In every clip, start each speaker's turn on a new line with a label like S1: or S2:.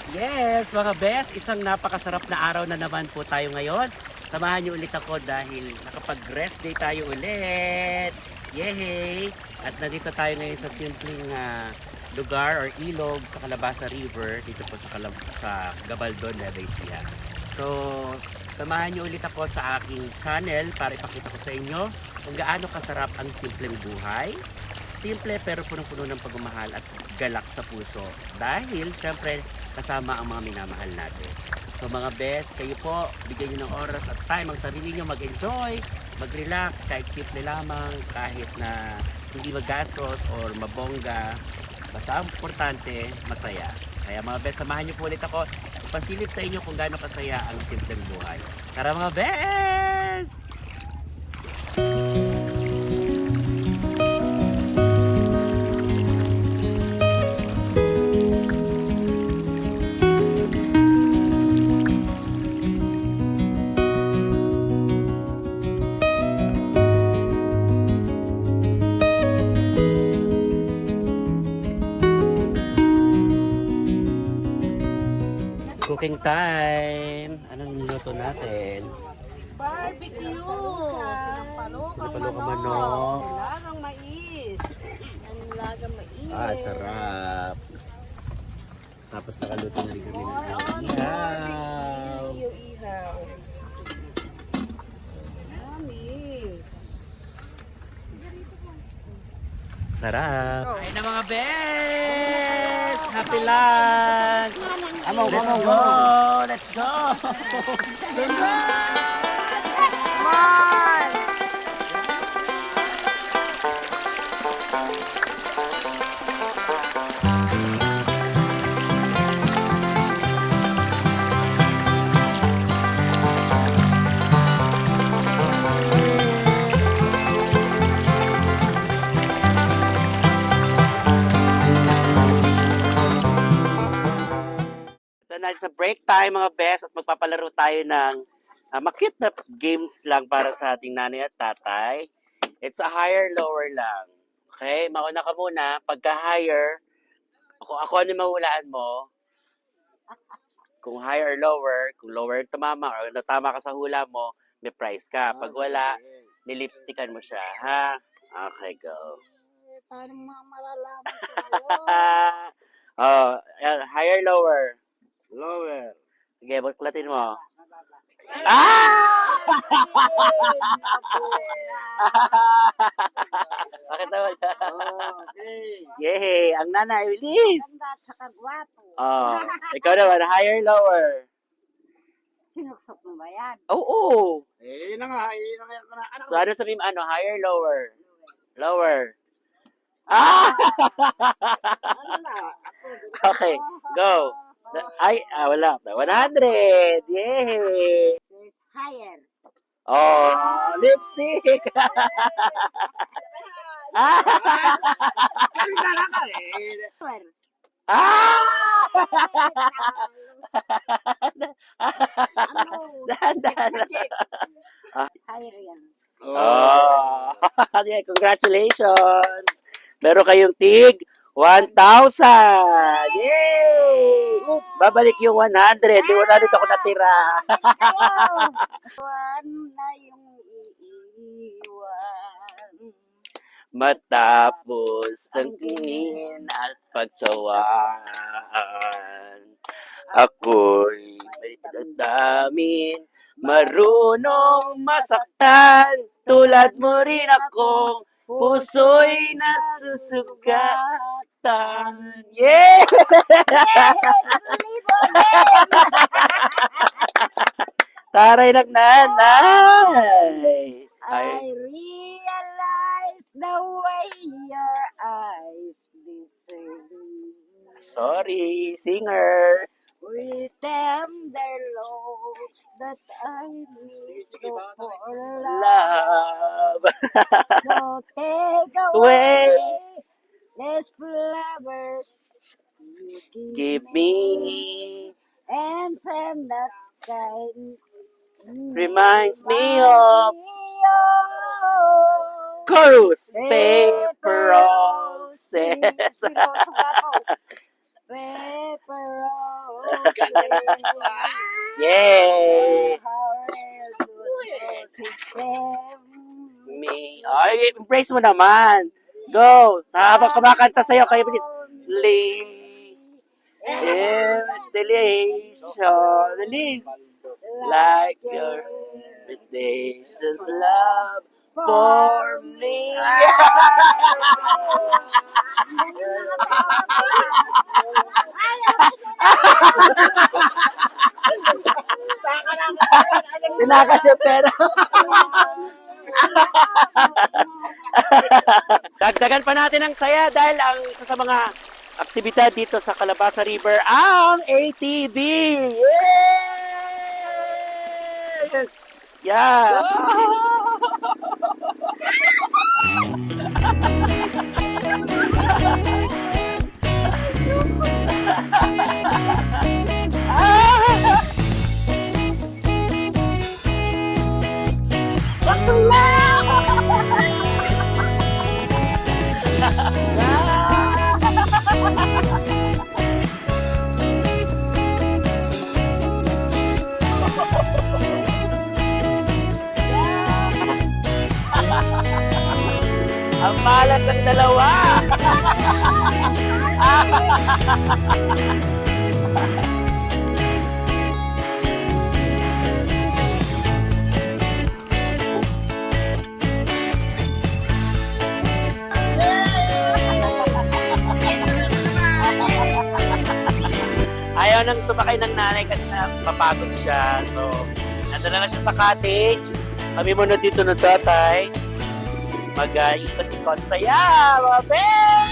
S1: Yes, mga best, isang napakasarap na araw na naman po tayo ngayon. Samahan niyo ulit ako dahil nakapag-rest day tayo ulit. Yehey! At nandito tayo ngayon sa simpleng lugar or ilog sa Calabasa River dito po sa Gabaldon, Nueva Ecija. So, samahan niyo ulit ako sa aking channel para ipakita ko sa inyo kung gaano kasarap ang simpleng buhay. Simple pero punong-puno ng pagmamahal at galak sa puso. Dahil, syempre, kasama ang mga minamahal natin. So mga best, kayo po, bigyan nyo ng oras at time ang sarili nyo mag-enjoy, mag-relax, kahit simple lamang, kahit na hindi magastos or mabongga. Basta ang importante, masaya. Kaya mga best, samahan nyo po ulit ako. Ipasilip sa inyo kung gaano kasaya ang simpleng buhay. Tara mga best! Cooking time! Anong niluto natin?
S2: Barbecue! Sinampalok ang
S1: Sinampalok ang
S2: manok.
S1: manok.
S2: Nilagang mais. Ang nilagang mais.
S1: Ah, sarap! Tapos nakaluto na rin kami ng ihaw.
S2: Barbecue ihaw. Yummy.
S1: Sarap! Ay na mga best! Happy lunch! Let's go! Let's go!
S2: Come on!
S1: Ito na sa break time mga best at magpapalaro tayo ng makit na games lang para sa ating nanay at tatay. It's a higher lower lang. Okay? Mauna ka muna. Pagka higher, ako ano yung mahulaan mo? Kung higher or lower, kung lower tumama or natama ka sa hula mo, may prize ka. Pag wala, nilipstickan mo siya. Ha? Okay, go.
S2: Paano malalaman ko ngayon?
S1: Oh, higher, lower.
S3: Lower.
S1: Sige, baklatin mo. Ah! Bakit naman?
S3: Okay.
S1: Yay! Ang nanay, bilis!
S2: Ganda at saka gwapo.
S1: Oh, ikaw naman, higher, lower.
S2: Sinuksok mo ba yan?
S1: Oo!
S3: Eh, na nga. Eh, na nga. Ano?
S1: So, ano sabihin mo, higher, lower? Lower. Ah!
S3: Ano na?
S1: Okay, go. Ay, wala. 100! Yay!
S2: Higher.
S1: Oh, lipstick! Ah!
S3: Kaya ka eh.
S2: Lower.
S1: Ah!
S2: Ano?
S1: Dahan-dahan.
S2: Higher yan.
S1: Oh, yeah, congratulations! Meron kayong tig 1,000! Yay! Babalik yung 100. Di 100 ako natira.
S2: One na yung iiwan.
S1: Matapos ng tingin at pagsawaan, ako'y may damdamin, marunong masaktan, tulad mo rin akong puso'y nasusugatan. Yeah! Taray ng nanay!
S2: I realize the way your eyes deserve me.
S1: Sorry, singer.
S2: With tender love that I need so for love.
S1: Love.
S2: So take
S1: Away.
S2: away these flowers you
S1: Give me.
S2: and send that kind
S1: Reminds me of chorus. Paper roses.
S2: Paper roses.
S1: Yay! Me. Ay, embrace mo naman. Go! Sa habang kumakanta sa'yo, kayo bilis. Delicious. Delis. Like your delicious love for me. Tinakas yung pera. Dagdagan pa natin ang saya dahil ang isa sa mga aktibidad dito sa Calabasa River ang ATV. Yes! Yeah! Ang malas ng dalawa! Ayaw nang sumakay ng nanay kasi napapagod siya. So, nandala na siya sa cottage. Kami muna dito ng tatay. Mag-ikot-ikot. Saya, mga friends!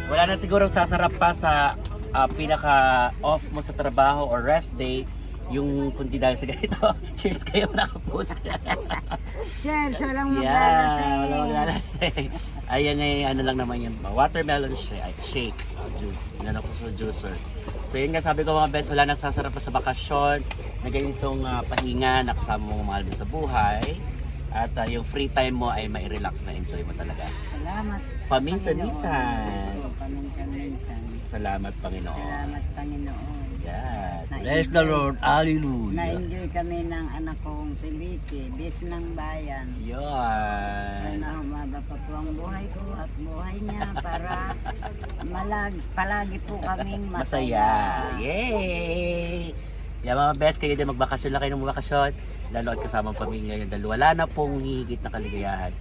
S1: Wala na siguro sasarap pa sa pinaka-off mo sa trabaho or rest day, yung kundi dahil sa ganito. Cheers kayo, nakapost.
S2: Cheers, walang
S1: Yeah, wala maglalasing. Ayan ay ano lang naman yun. Watermelon shake. Inano ko sa juicer. So yun nga sabi ko mga best, wala nang sasarap pa sa bakasyon na ganitong pahinga na kasama mo mahal mo sa buhay. At yung free time mo ay mai-relax, ma-enjoy mo talaga.
S2: Salamat.
S1: Paminsan-minsan.
S2: Paminsan-minsan.
S1: Salamat, Panginoon.
S2: Salamat, Panginoon.
S1: Yan.
S3: Bless the Lord. Hallelujah.
S2: Na-enjoy kami ng anak kong si Vicky, bis ng bayan.
S1: Yan.
S2: Sana humaba pa po ang buhay ko at buhay niya para palagi po kaming masaya.
S1: Yay! Yan mga best, kayo din magbakasyon lang kayo ng magbakasyon. Lalo at kasama ang pamilya nyo. Dahil wala na pong higit na kaligayahan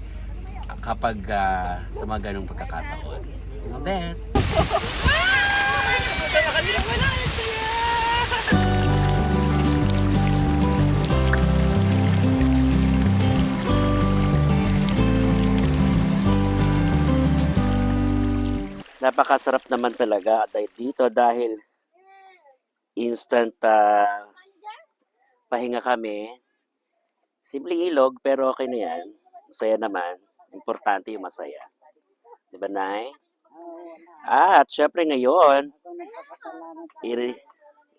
S1: kapag sa mga ganong pagkakataon. Mga best! Napakasarap naman talaga dito dahil instant pahinga kami. Simpleng ilog pero okay na yan. Masaya naman. Importante yung masaya. Di ba, Nay? At syempre ngayon,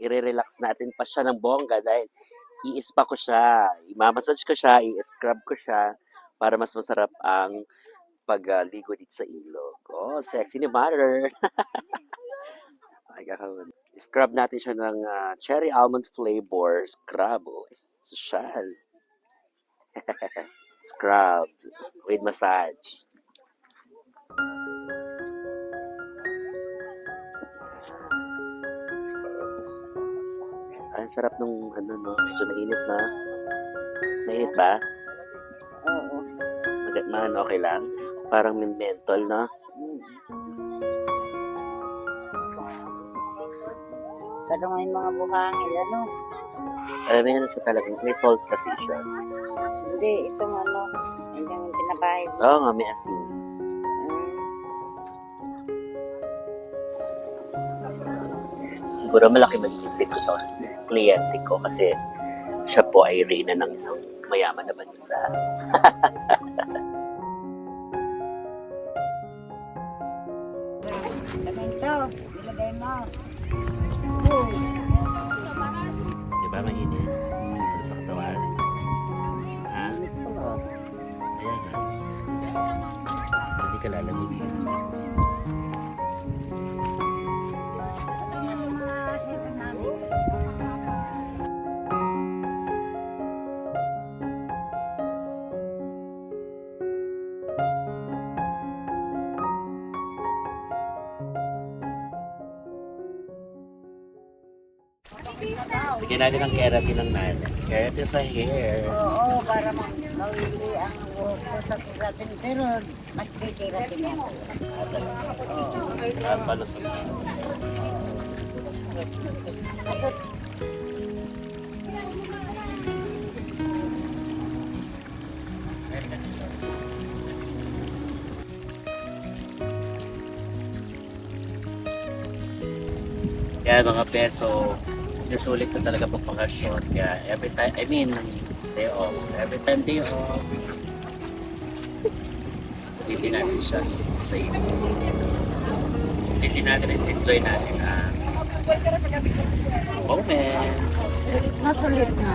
S1: i-relax natin pa siya ng bongga dahil i-spa ko siya, i-massage ko siya, i-scrub ko siya para mas masarap ang pagligo dito sa ilog. Oh, sexy ni mother. Scrub natin siya ng cherry almond flavor scrub. Oh, social. Scrub with massage. Ang sarap nung no, medyo mainit na. Mainit ba?
S2: Oo.
S1: Man, okay lang. Parang may menthol na.
S2: Pero may mga buhangin, ano?
S1: Alam mo yan siya talaga. May salt kasi siya.
S2: Hindi, itong ano, yung pinapahid.
S1: Oo nga, may asin. Siguro malaki mag-iisip ko sa kliyente ko kasi siya po ay reyna ng isang mayaman na bansa. mainit. Sarap sa katawan. Ha? Ayan na. Hindi ka lalamigin. Bigyan natin ng keratin ng nanay. Keratin sa hair.
S2: Oo, para mawili ang buhok ko sa keratin. Pero mas kikeratin ako.
S1: Palusot. Kaya mga peso, nasulit ko talaga pagpakasyon. Kaya every time, I mean, day off. So every time day off, sulitin natin siya sa inyo. Sulitin natin and enjoy natin ang moment.
S2: Masulit na.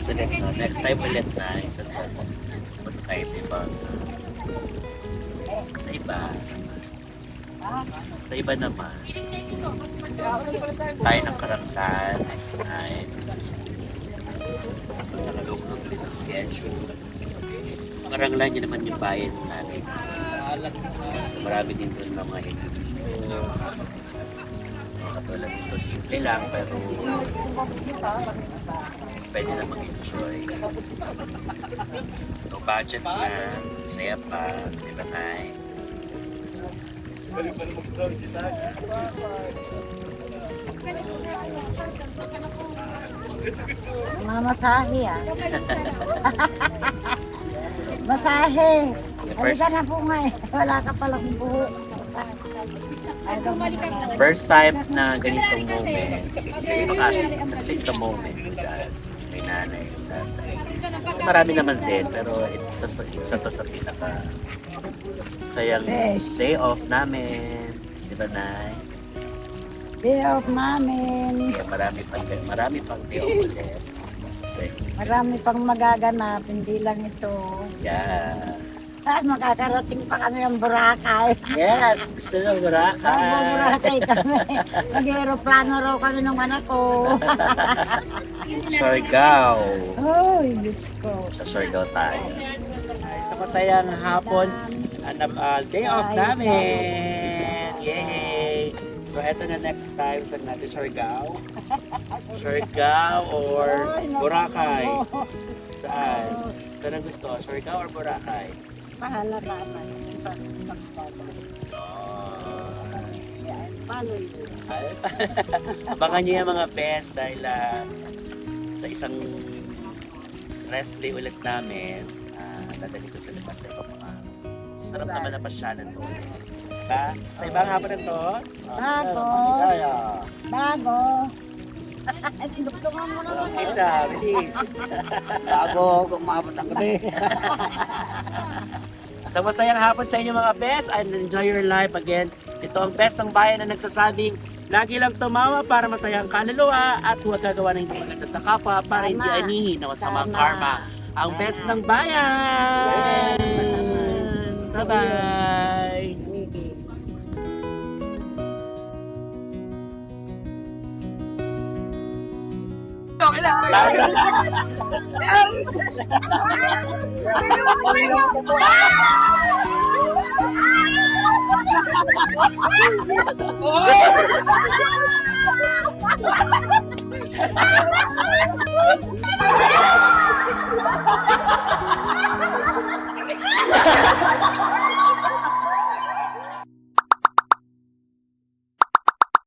S1: Sulit na. Next time ulit na, isang taon. Punta tayo sa ibang, sa iba. Sa iba naman. Tayo ng karantan next time. Nakalugnog ulit ang schedule. Karanglan niya naman yung bayan natin. So marami din doon ng mga individual. Katulad dito, simple lang pero pwede na mag-enjoy. No budget na, saya pa, di ba tayo?
S2: Mga masahe ah. Masahe. Halika na po nga eh. Wala ka palang buhok.
S1: First time na ganitong moment, kasi the moment with us, may nanay, tatay. Marami naman din, pero isa to sa pinaka sayang day off namin. Di ba, Nay?
S2: Day off namin.
S1: Kaya marami pang day off ulit. Masasay.
S2: Marami pang magaganap. Hindi lang ito.
S1: Yeah.
S2: Makakarating pa kami ng Boracay.
S1: Yes, gusto ng Boracay.
S2: Boracay kami. Nag-aeroplano raw kami ng anak ko.
S1: Siargao.
S2: Uy, Diyos ko.
S1: Sa Siargao tayo. Sa masayang hapon, day off namin. Yay! So, eto na next time. Saan natin? Siargao? Siargao or Boracay? Saan? Saan ang gusto? Siargao or Boracay?
S2: Pahala naman. Paano yun?
S1: Abangan nyo yung mga best dahil sa isang rest day ulit namin, dadali ko sila pa sa iba mga sasarap naman na pasyalan doon. Diba? Sa ibang hapon na to,
S2: Bago. Bago. Tinugtungan mo naman.
S1: isa, bilis.
S3: Bago kumabot ang gabi.
S1: So masayang hapon sa inyo mga best and enjoy your life again. Ito ang best ng bayan na nagsasabing lagi lang tumawa para masaya ang kaluluwa at huwag gagawa ng hindi maganda sa kapwa para hindi anihin ng masamang karma. Ang best ng bayan! Bye-bye! Okay lang.